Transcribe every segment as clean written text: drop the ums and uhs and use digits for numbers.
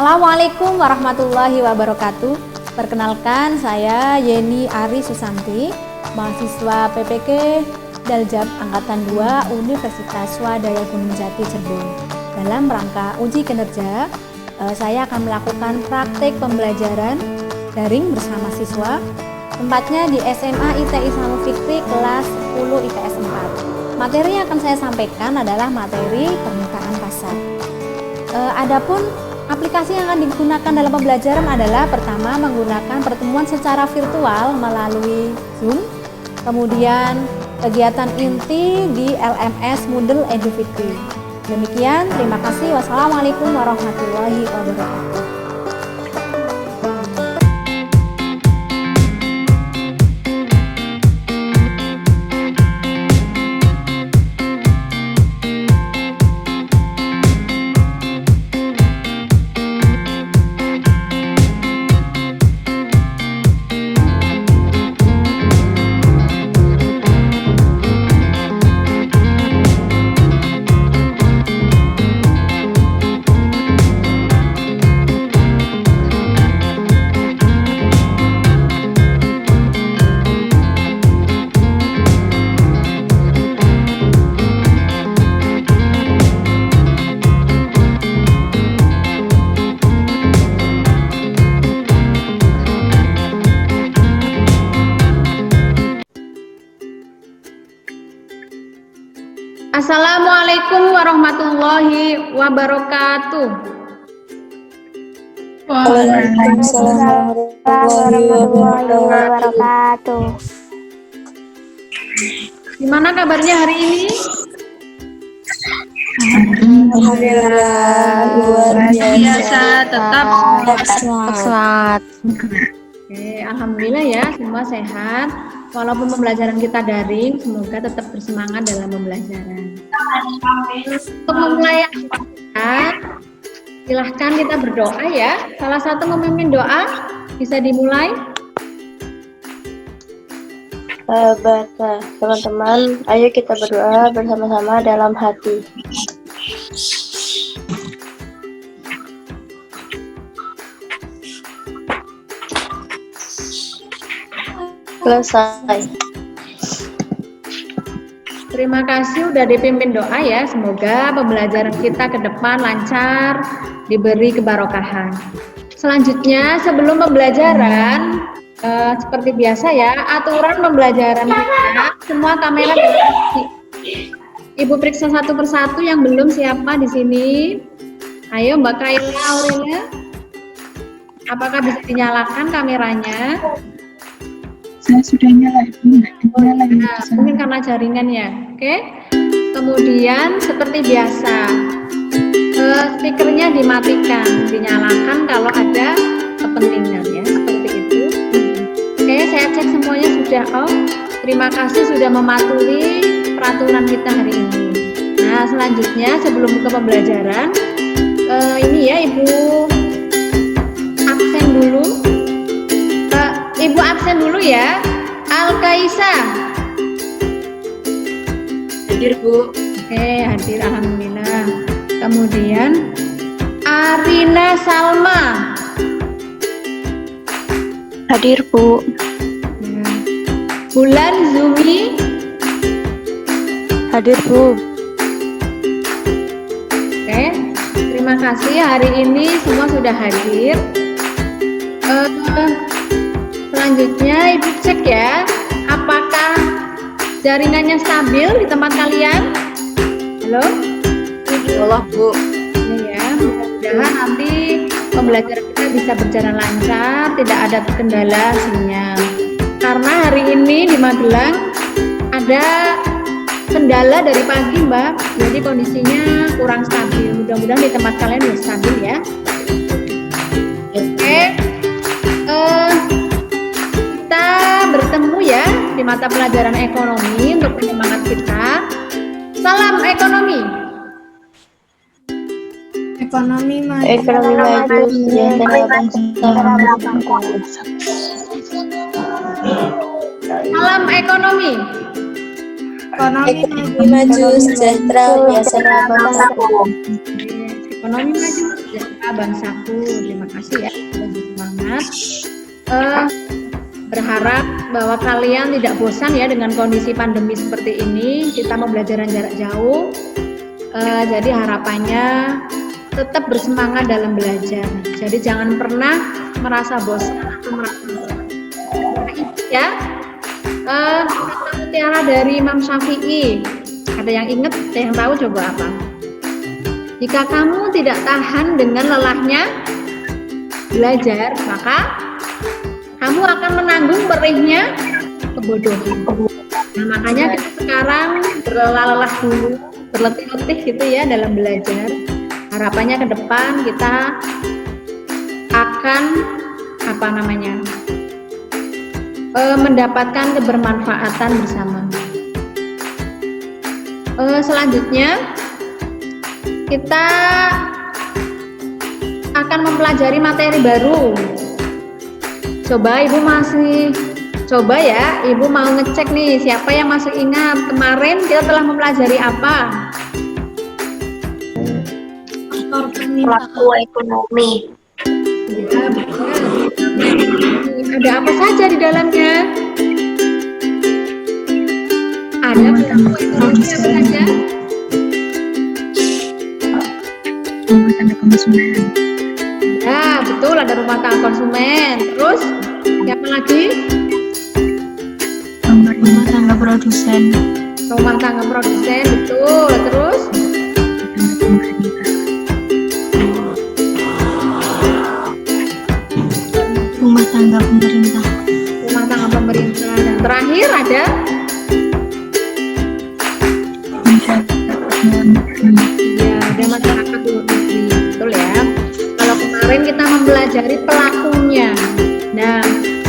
Assalamualaikum warahmatullahi wabarakatuh. Perkenalkan, saya Yeni Ari Susanti, mahasiswa PPK Daljab Angkatan 2 Universitas Swadaya Gunung Jati Cirebon. Dalam rangka uji kinerja, saya akan melakukan praktek pembelajaran daring bersama siswa, tempatnya di SMA ITI Islamul Fikri kelas 10 IPS 4. Materi yang akan saya sampaikan adalah materi permukaan pasar. Adapun aplikasi yang akan digunakan dalam pembelajaran adalah pertama menggunakan pertemuan secara virtual melalui Zoom, kemudian kegiatan inti di LMS Moodle Edu Fikri. Demikian, terima kasih. Wassalamualaikum warahmatullahi wabarakatuh. Assalamualaikum warahmatullahi wabarakatuh. Waalaikumsalam warahmatullahi wabarakatuh. Gimana kabarnya hari ini? Alhamdulillah, luar biasa, tetap sehat. Oke, alhamdulillah ya, semua sehat. Walaupun pembelajaran kita daring, semoga tetap bersemangat dalam pembelajaran. Untuk memulai kita, silahkan kita berdoa ya. Salah satu memimpin doa, bisa dimulai. Sahabat, teman-teman, ayo kita berdoa bersama-sama dalam hati. Selesai. Terima kasih udah dipimpin doa ya. Semoga pembelajaran kita ke depan lancar, diberi kebarokahan. Selanjutnya, sebelum pembelajaran, seperti biasa ya, aturan pembelajaran kita, semua kamera dimatikan. Ibu periksa satu persatu yang belum siapa di sini. Ayo Mbak Kaila Aurelia, apakah bisa dinyalakan kameranya? Saya sudah nyala, Ibu. Mungkin karena jaringan ya. Oke. Kemudian seperti biasa, speakernya dimatikan, dinyalakan kalau ada kepentingan ya, seperti itu. Oke, saya cek semuanya sudah off. Terima kasih sudah mematuhi peraturan kita hari ini. Nah, selanjutnya sebelum ke pembelajaran, ini ya Ibu absen dulu. Ibu absen dulu ya. Al-Kaisa. Hadir, Bu. Oke, hadir, alhamdulillah. Kemudian Arina Salma. Hadir, Bu. Bulan Zumi. Hadir, Bu. Oke, terima kasih. Hari ini semua sudah hadir. Selanjutnya Ibu cek ya, apakah jaringannya stabil di tempat kalian? Halo? Allah, Bu. Ini ya, mudah-mudahan nanti pembelajaran kita bisa berjalan lancar, tidak ada kendala sinyal. Karena hari ini di Magelang ada kendala dari pagi Mbak, jadi kondisinya kurang stabil. Mudah-mudahan di tempat kalian bisa stabil ya. Oke. Kita bertemu ya di mata pelajaran ekonomi untuk penyemangat kita. Salam ekonomi. Ekonomi maju, Salam ekonomi. Ekonomi maju, sejahtera, biasa bangsa. Ekonomi maju, sejahtera, bangsaku. Terima kasih ya, sudah semangat. Berharap bahwa kalian tidak bosan ya dengan kondisi pandemi seperti ini. Kita pembelajaran jarak jauh. Jadi harapannya tetap bersemangat dalam belajar. Jadi jangan pernah merasa bosan atau merasa ya. Kata mutiara dari Imam Syafi'i. Ada yang ingat? Ada yang tahu coba apa? Jika kamu tidak tahan dengan lelahnya belajar, maka kamu akan menanggung perihnya kebodohan. Nah, makanya kita sekarang berlelah-lelah dulu, berletih-letih gitu ya dalam belajar. Harapannya ke depan kita akan mendapatkan kebermanfaatan bersama. Selanjutnya kita akan mempelajari materi baru. Coba Ibu mau ngecek nih siapa yang masih ingat kemarin kita telah mempelajari apa? Pelaku ekonomi. Ya, betul. Ada apa saja di dalamnya? Ada pelaku ekonomi apa saja? Rumah tangga konsumen. Ya, betul, ada rumah tangga konsumen. Terus, siapa lagi? Rumah tangga produsen. Rumah tangga produsen, betul. Terus, Rumah tangga pemerintah. rumah tangga pemerintah. Dan terakhir ada ya, ada masyarakat luar negeri. Betul ya. Kalau kemarin kita mempelajari pelakunya. Nah,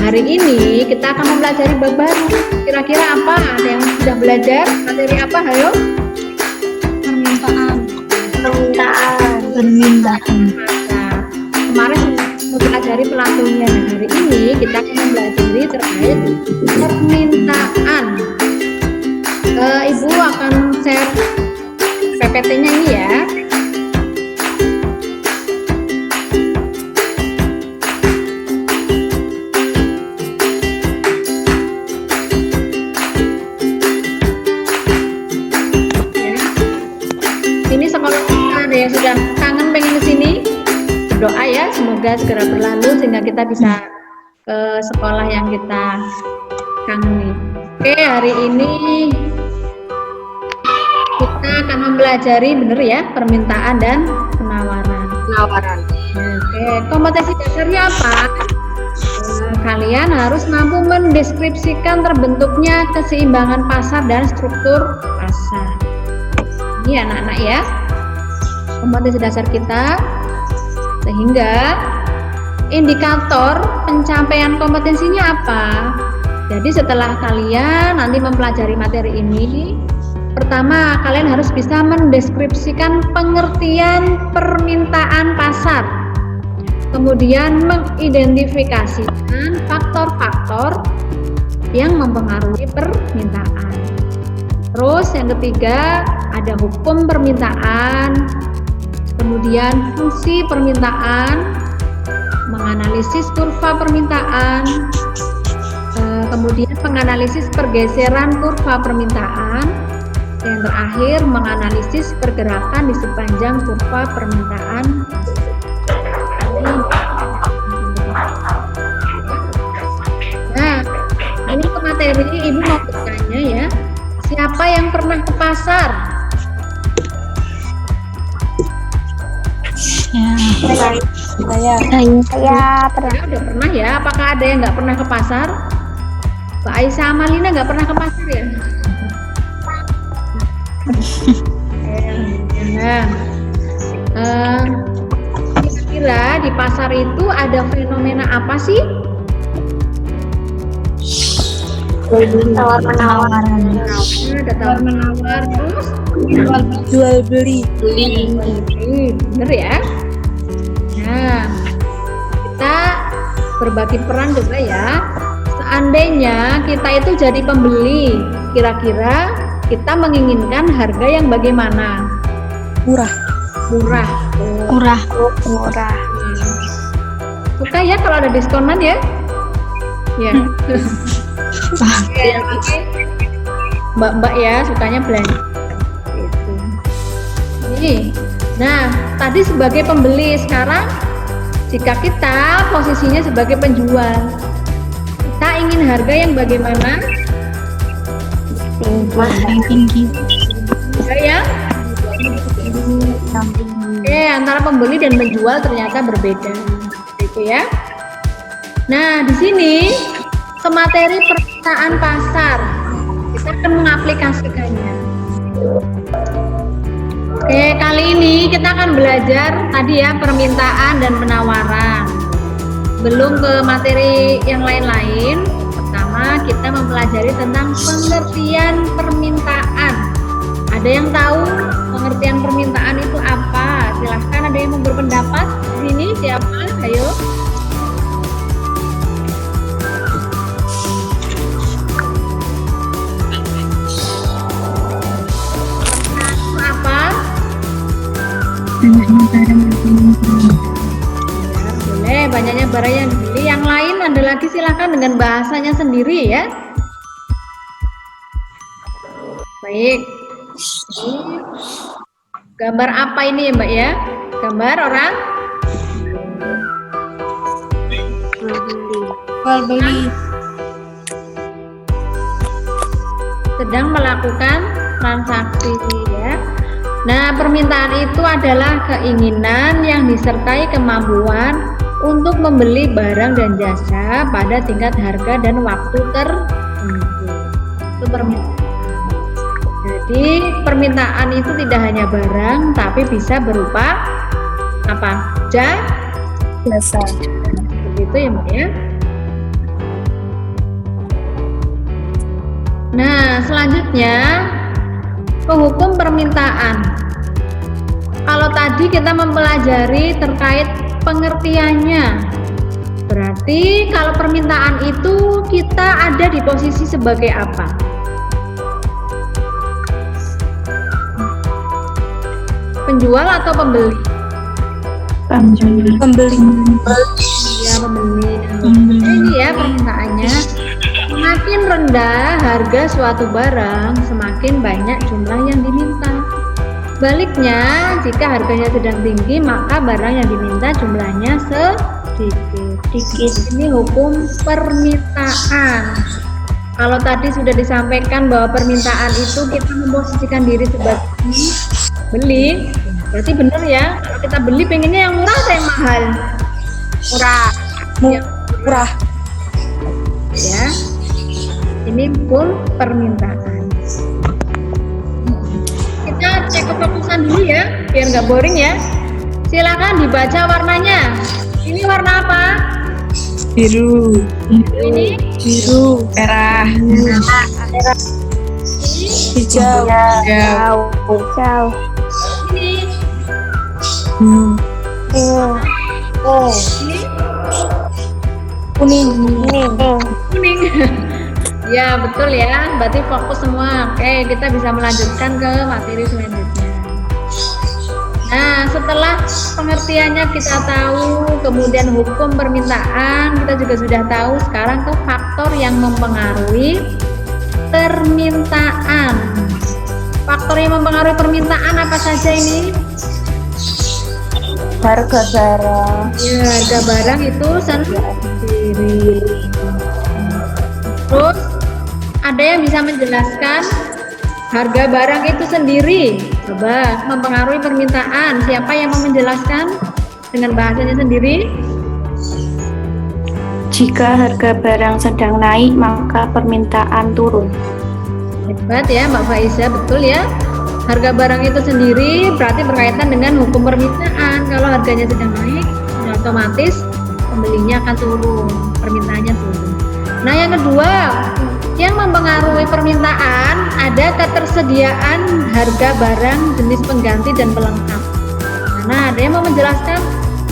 hari ini kita akan mempelajari bab baru. Kira-kira apa? Ada yang sudah belajar? Materi apa? Ayo. Permintaan. Nah, kemarin mempelajari pelakunya. Nah, hari ini kita akan mempelajari terkait permintaan. Ibu akan share PPT-nya ini ya. Ini sekolah kita, ada yang sudah kangen pengen kesini, berdoa ya semoga segera berlalu sehingga kita bisa ke sekolah yang kita kangeni. Oke, hari ini kita akan mempelajari bener ya permintaan dan penawaran. Oke, kompetensi dasarnya apa? Kalian harus mampu mendeskripsikan terbentuknya keseimbangan pasar dan struktur pasar. Ini anak-anak ya, kompetensi dasar kita. Sehingga indikator pencapaian kompetensinya apa? Jadi setelah kalian nanti mempelajari materi ini, pertama kalian harus bisa mendeskripsikan pengertian permintaan pasar. Kemudian mengidentifikasikan faktor-faktor yang mempengaruhi permintaan. Terus yang ketiga ada hukum permintaan, kemudian fungsi permintaan, menganalisis kurva permintaan, kemudian menganalisis pergeseran kurva permintaan, yang terakhir menganalisis pergerakan di sepanjang kurva permintaan. Nah, ini ke materi Ibu mau bertanya ya, siapa yang pernah ke pasar? Saya pernah. Udah pernah ya? Apakah ada yang nggak pernah ke pasar? Mbak Aisyah Amalina nggak pernah ke pasar ya? Nah, kira-kira di pasar itu ada fenomena apa sih? tawar-menawar. Ada tawar menawar, terus Jual beli. bener ya. Nah, kita berbagi peran juga ya. Seandainya kita itu jadi pembeli, kira-kira kita menginginkan harga yang bagaimana? Murah. Murah, Murah. Murah. Suka ya kalau ada diskonan ya? Ya. Oke. Mbak-mbak ya sukanya belanja. Gitu. Ini. Nah, tadi sebagai pembeli, sekarang jika kita posisinya sebagai penjual, kita ingin harga yang bagaimana? Yang tinggi. Harga yang antara pembeli dan penjual ternyata berbeda, gitu ya. Nah, di sini ke materi permintaan pasar, kita akan mengaplikasikannya. Oke, kali ini kita akan belajar tadi ya permintaan dan penawaran. Belum ke materi yang lain-lain. Pertama, kita mempelajari tentang pengertian permintaan. Ada yang tahu pengertian permintaan itu apa? Silahkan, ada yang mau berpendapat di sini? Siapa? Ayo. Apa? Banyaknya barang yang dibeli. Ya, boleh, banyaknya barang yang dibeli. Yang lain ada lagi, silahkan dengan bahasanya sendiri ya. Baik. Ini gambar apa ini ya Mbak ya? Gambar orang Jual beli. sedang melakukan transaksi ya. Nah, permintaan itu adalah keinginan yang disertai kemampuan untuk membeli barang dan jasa pada tingkat harga dan waktu tertentu. Itu permintaan. Jadi, permintaan itu tidak hanya barang, tapi bisa berupa apa? Jasa. Begitu ya, Mbak ya. Nah, selanjutnya penghukum permintaan. Kalau tadi kita mempelajari terkait pengertiannya, berarti kalau permintaan itu kita ada di posisi sebagai apa? Penjual atau pembeli? Pembeli. Ya, pembeli. Ini ya permintaannya. Semakin rendah harga suatu barang, semakin banyak jumlah yang diminta. Baliknya, jika harganya sedang tinggi, maka barang yang diminta jumlahnya sedikit. Ini hukum permintaan. Kalau tadi sudah disampaikan bahwa permintaan itu kita memposisikan diri sebagai beli, berarti benar ya. Kalau kita beli pengennya yang murah atau yang mahal? Murah. Ya. Ini hukum permintaan. Kita cek kefokusan dulu ya, biar nggak boring ya. Silakan dibaca warnanya. Ini warna apa? Biru. Ini Biru. Merah. Hijau. ini Kuning. kuning. Ya betul ya, berarti fokus semua. Oke, kita bisa melanjutkan ke materi selanjutnya. Nah, setelah pengertiannya kita tahu, kemudian hukum permintaan kita juga sudah tahu. Sekarang tuh faktor yang mempengaruhi permintaan. Faktor yang mempengaruhi permintaan apa saja ini? Harga barang. Ya, harga barang itu sendiri. Terus ada yang bisa menjelaskan harga barang itu sendiri? Coba, mempengaruhi permintaan. Siapa yang mau menjelaskan dengan bahasanya sendiri? Jika harga barang sedang naik, maka permintaan turun. Hebat ya Mbak Faiza, betul ya. Harga barang itu sendiri berarti berkaitan dengan hukum permintaan. Kalau harganya sedang naik, ya otomatis pembelinya akan turun, permintaannya turun. Nah, yang kedua, yang mempengaruhi permintaan ada ketersediaan harga barang jenis pengganti dan pelengkap. Nah, ada yang mau menjelaskan?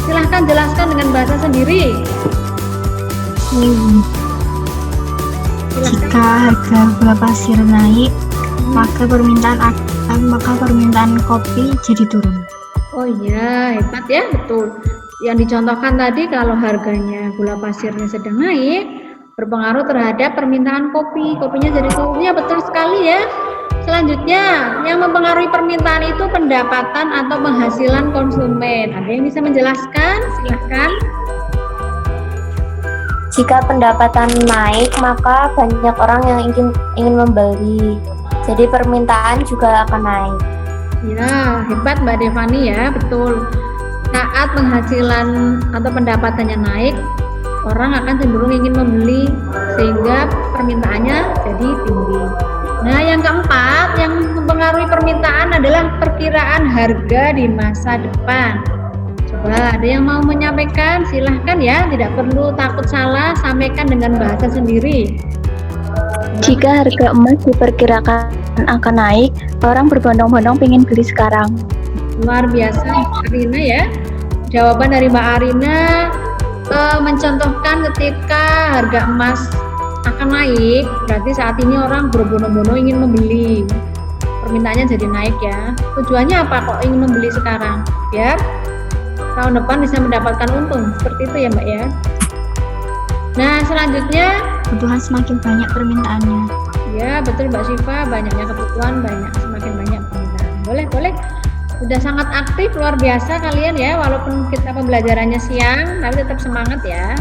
Silahkan jelaskan dengan bahasa sendiri. Jika harga gula pasir naik, maka permintaan kopi jadi turun. Oh iya, hebat ya, betul. Yang dicontohkan tadi kalau harganya gula pasirnya sedang naik, berpengaruh terhadap permintaan kopi. Kopinya jadi turun. Ya, betul sekali ya. Selanjutnya, yang mempengaruhi permintaan itu pendapatan atau penghasilan konsumen. Ada yang bisa menjelaskan? Silahkan. Jika pendapatan naik, maka banyak orang yang ingin membeli. Jadi permintaan juga akan naik. Ya, hebat Mbak Devani ya, betul. Saat penghasilan atau pendapatannya naik, orang akan cenderung ingin membeli sehingga permintaannya jadi tinggi. Nah, yang keempat yang mempengaruhi permintaan adalah perkiraan harga di masa depan. Coba ada yang mau menyampaikan? Silahkan ya, tidak perlu takut salah, sampaikan dengan bahasa sendiri. Jika harga emas diperkirakan akan naik, orang berbondong-bondong pengen beli sekarang. Luar biasa Mbak Arina ya. Jawaban dari Mbak Arina mencontohkan ketika harga emas akan naik, berarti saat ini orang berbondong-bondong ingin membeli. Permintaannya jadi naik ya. Tujuannya apa kok ingin membeli sekarang? Biar tahun depan bisa mendapatkan untung. Seperti itu ya Mbak ya. Nah, selanjutnya Kebutuhan semakin banyak permintaannya. ya betul Mbak Syifa, banyaknya kebutuhan semakin banyak permintaan. Boleh. Sudah sangat aktif, luar biasa kalian ya, walaupun kita pembelajarannya siang, tapi tetap semangat ya.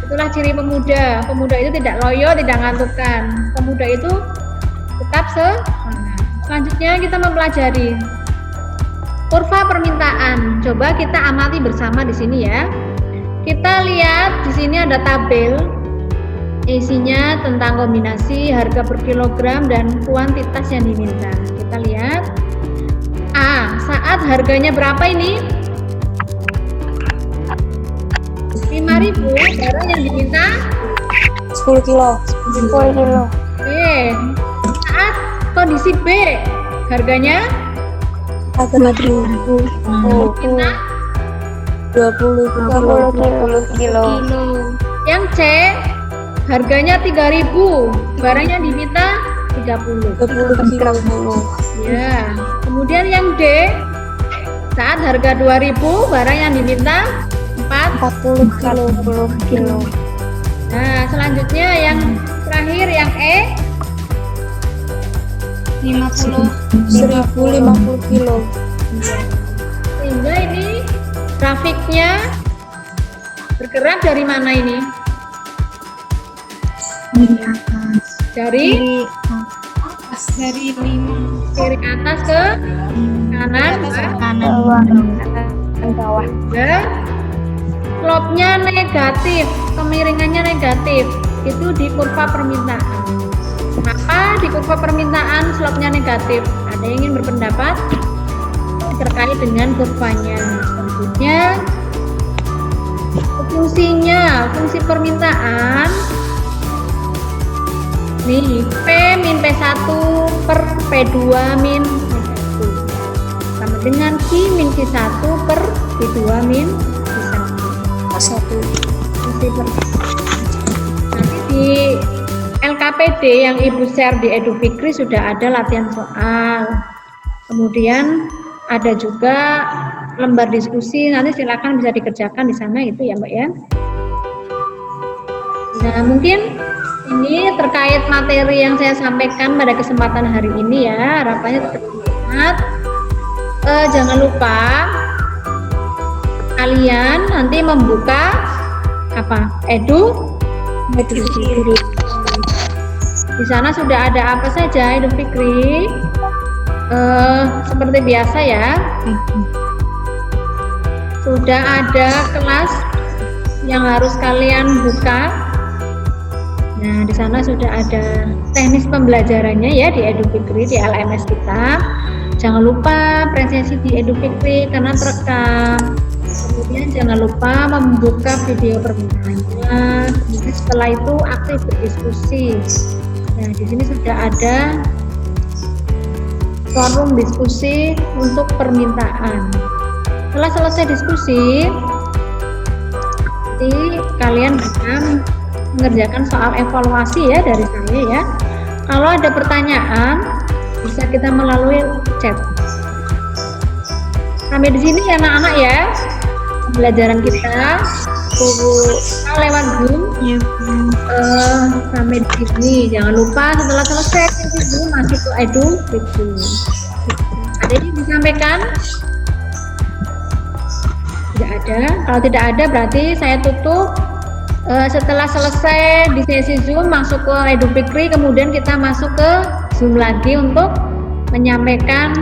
Itulah ciri pemuda. Pemuda itu tidak loyo, tidak ngantukkan. Pemuda itu tetap semangat. Selanjutnya kita mempelajari kurva permintaan. Coba kita amati bersama di sini ya. Kita lihat di sini ada tabel. Isinya tentang kombinasi harga per kilogram dan kuantitas yang diminta. Kita lihat. A, saat harganya berapa ini? 5.000, barang yang diminta 10 kilo. 10 kilo. Oke. Saat kondisi B, harganya 40 diminta 20 kilo. kilo. Yang C, harganya 3.000, barangnya diminta 30. 20 kilo. Ya. Kemudian yang D, saat harga 2.000, barang yang diminta 40 kilo. Nah, selanjutnya yang terakhir yang E 1050 kilo. sehingga ini grafiknya bergerak dari mana ini? Dari atas. Dari kiri atas ke kanan, Bawah. ya. Slope-nya negatif, kemiringannya negatif. Itu di kurva permintaan. Kenapa di kurva permintaan slope-nya negatif? Ada yang ingin berpendapat terkait dengan kurvanya? Tentunya fungsi permintaan nih P min P1 per P2 min P1 sama dengan Q min Q1 per Q2 min Q1. Fungsi nanti di LKPD yang Ibu share di Edu Fikri sudah ada latihan soal, kemudian ada juga lembar diskusi, nanti silakan bisa dikerjakan di sana itu ya Mbak ya. Nah, mungkin ini terkait materi yang saya sampaikan pada kesempatan hari ini ya, harapannya tetap semangat. Jangan lupa kalian nanti membuka apa? Edu Fikri. Di sana sudah ada apa saja Edu Fikri? Seperti biasa ya. Sudah ada kelas yang harus kalian buka. Nah, di sana sudah ada teknis pembelajarannya ya di Edu Fikri di LMS kita. Jangan lupa presentasi di Edu Fikri karena terekam. Kemudian jangan lupa membuka video permintaannya. Kemudian setelah itu aktif berdiskusi. Nah, di sini sudah ada forum diskusi untuk permintaan. Setelah selesai diskusi, nanti kalian akan mengerjakan soal evaluasi ya dari saya ya. Kalau ada pertanyaan bisa kita melalui chat. Sampai di sini ya anak-anak ya. Pembelajaran kita lewat Zoom. Ya, Bu. Sampai di sini. Jangan lupa setelah selesai Zoom masuk ke Edu Fikri. Ada yang disampaikan? Tidak ada. Kalau tidak ada berarti saya tutup. Setelah selesai di sesi Zoom masuk ke Edu Fikri, kemudian kita masuk ke Zoom lagi untuk menyampaikan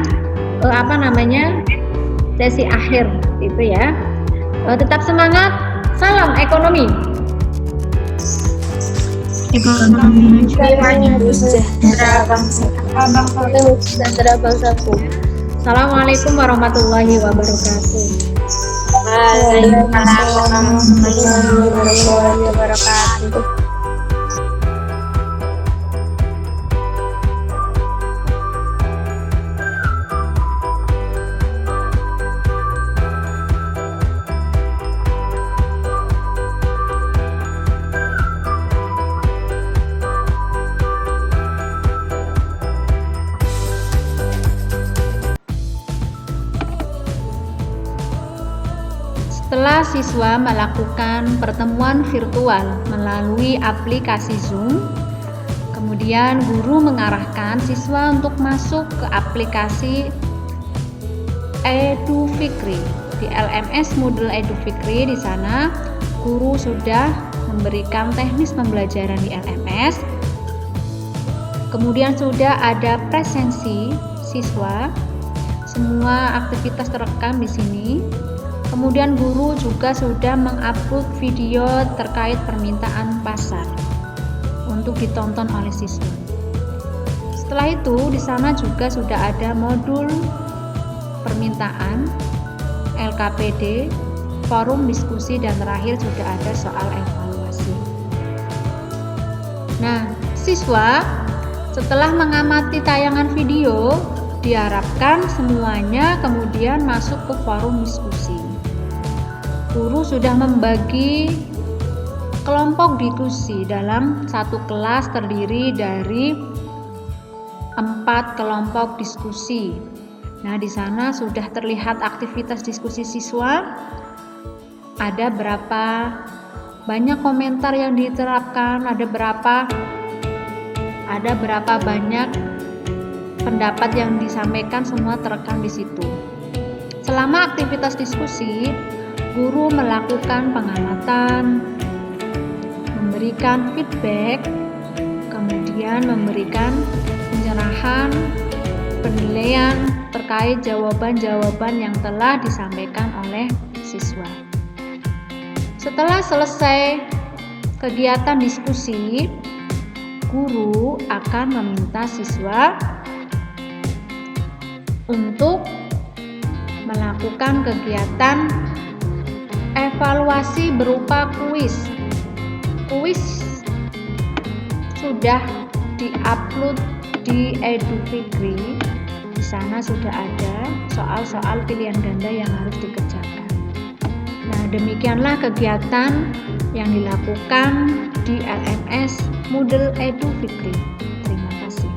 sesi akhir itu ya. Tetap semangat. Salam ekonomi. Ekonomi. Sejahtera bangsaku. Assalamualaikum warahmatullahi wabarakatuh. Waalaikumsalam warahmatullahi wabarakatuh. Setelah siswa melakukan pertemuan virtual melalui aplikasi Zoom, kemudian guru mengarahkan siswa untuk masuk ke aplikasi Edu Fikri. Di LMS Moodle Edu Fikri, di sana guru sudah memberikan teknis pembelajaran di LMS. Kemudian sudah ada presensi siswa, semua aktivitas terekam di sini. Kemudian guru juga sudah mengupload video terkait permintaan pasar untuk ditonton oleh siswa. Setelah itu di sana juga sudah ada modul permintaan, LKPD, forum diskusi, dan terakhir sudah ada soal evaluasi. Nah, siswa setelah mengamati tayangan video diharapkan semuanya kemudian masuk ke forum diskusi. Guru sudah membagi kelompok diskusi dalam satu kelas terdiri dari 4 kelompok diskusi. Nah, di sana sudah terlihat aktivitas diskusi siswa. Ada berapa banyak komentar yang diterapkan, ada berapa banyak pendapat yang disampaikan, semua terekam di situ. Selama aktivitas diskusi, guru melakukan pengamatan, memberikan feedback, kemudian memberikan pencerahan, penilaian terkait jawaban-jawaban yang telah disampaikan oleh siswa. Setelah selesai kegiatan diskusi, guru akan meminta siswa untuk melakukan kegiatan evaluasi berupa kuis. Kuis sudah diupload di Edu Fikri. Di sana sudah ada soal-soal pilihan ganda yang harus dikerjakan. Nah, demikianlah kegiatan yang dilakukan di LMS Moodle Edu Fikri. Terima kasih.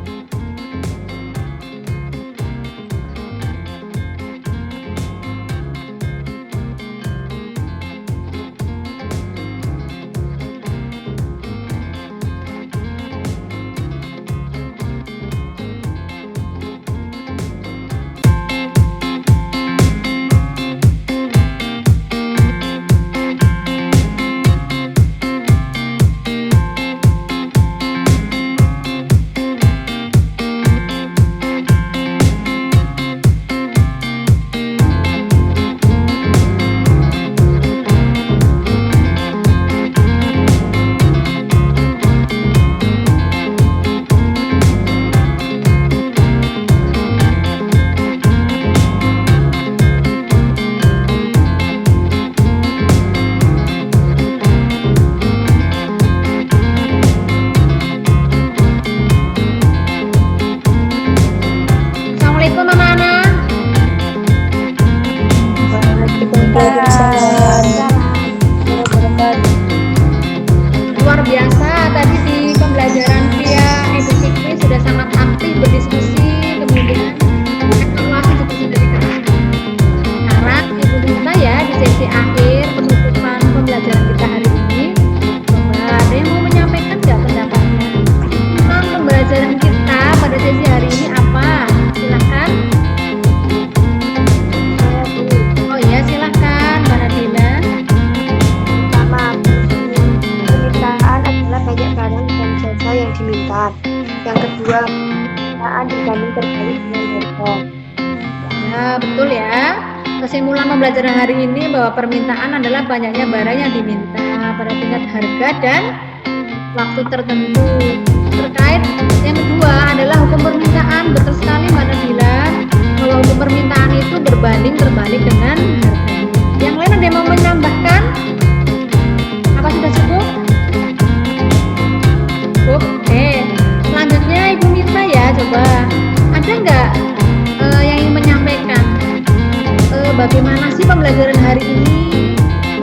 diminta. Yang kedua, permintaan dibanding terbalik dengan harga. Ya, betul ya. Kesimpulan pembelajaran hari ini bahwa permintaan adalah banyaknya barang yang diminta pada tingkat harga dan waktu tertentu. Terkait yang kedua adalah hukum permintaan. Betul sekali Mbak Nabila bahwa hukum permintaan itu berbanding terbalik dengan harganya. Yang lain ada yang mau menambahkan? Apa sudah cukup? Cukup? Oke. Selanjutnya Ibu Mita ya, coba. Ada nggak yang ingin menyampaikan? Bagaimana sih pembelajaran hari ini?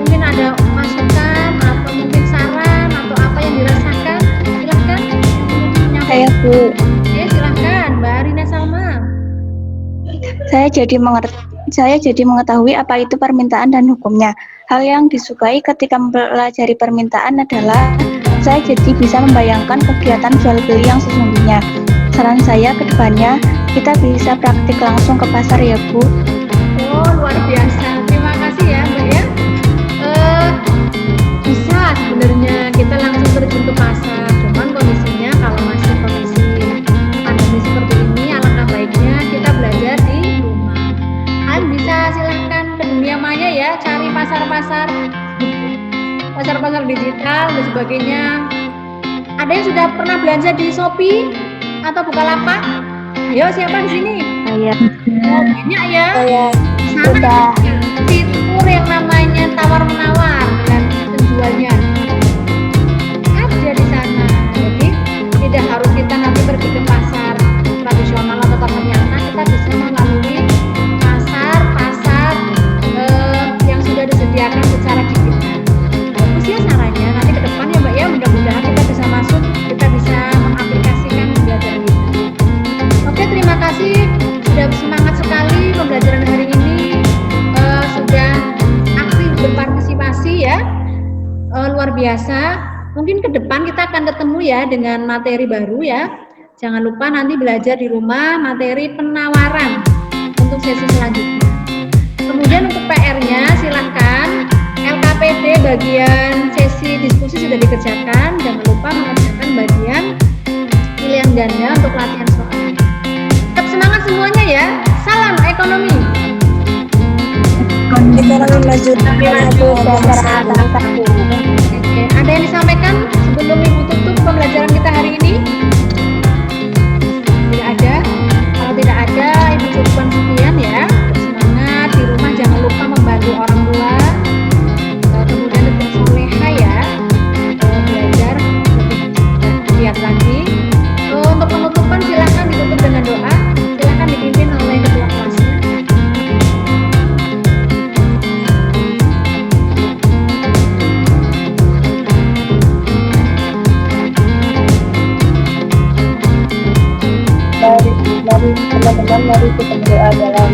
Mungkin ada masukan atau mungkin saran atau apa yang dirasakan? Silahkan. Saya Bu, Silahkan Mbak Arina Salma. saya jadi mengetahui apa itu permintaan dan hukumnya. Hal yang disukai ketika mempelajari permintaan adalah saya jadi bisa membayangkan kegiatan jual beli yang sesungguhnya. Saran saya ke depannya kita bisa praktik langsung ke pasar ya Bu. Oh, luar biasa. Terima kasih ya Mbak ya. Bisa sebenarnya kita langsung terjun ke pasar. Cuman kondisinya kalau masih kondisi pandemi seperti ini, alangkah baiknya kita belajar di rumah. Kalian bisa silahkan ke dunia maya ya, cari pasar-pasar digital dan sebagainya. Ada yang sudah pernah belanja di Shopee atau Bukalapak? Ayo, siapa di sini? Saya Oh, banyak ya. Saya Sana sudah. ada fitur yang namanya tawar-menawar dan penjualnya ada di sana. Jadi tidak harus kita nanti pergi ke pasar tradisional atau pasar nyata, kita bisa melalui pasar yang sudah disediakan secara digital. Bagus ya sarannya. Nanti ke depan ya Mbak ya, mudah-mudahan kita bisa masuk, kita bisa mengaplikasikan pembelajaran kita. Oke, terima kasih sudah semangat sekali pembelajaran hari ini, sudah aktif berpartisipasi ya, luar biasa. Mungkin ke depan kita akan ketemu ya dengan materi baru ya. Jangan lupa nanti belajar di rumah materi penawaran untuk sesi selanjutnya. Kemudian untuk PR-nya silahkan LKPD bagian sesi diskusi sudah dikerjakan. Jangan lupa mengerjakan bagian pilihan ganda untuk latihan soalnya. Tetap semangat semuanya ya. Salam ekonomi. Ekonomi maju dan bersatu. Oke, ada yang disampaikan sebelum Ibu tutup pembelajaran kita hari ini? Tidak ada. Kalau tidak ada, Ibu cukupkan sekian ya. Semangat di rumah, jangan lupa membantu orang tua. Kemudian tetap soleha ya. Belajar lebih giat lagi. Untuk penutupan silakan ditutup dengan doa. Silakan dipimpin oleh ketua kelasnya. Mari teman-teman, mari kita berdoa dalam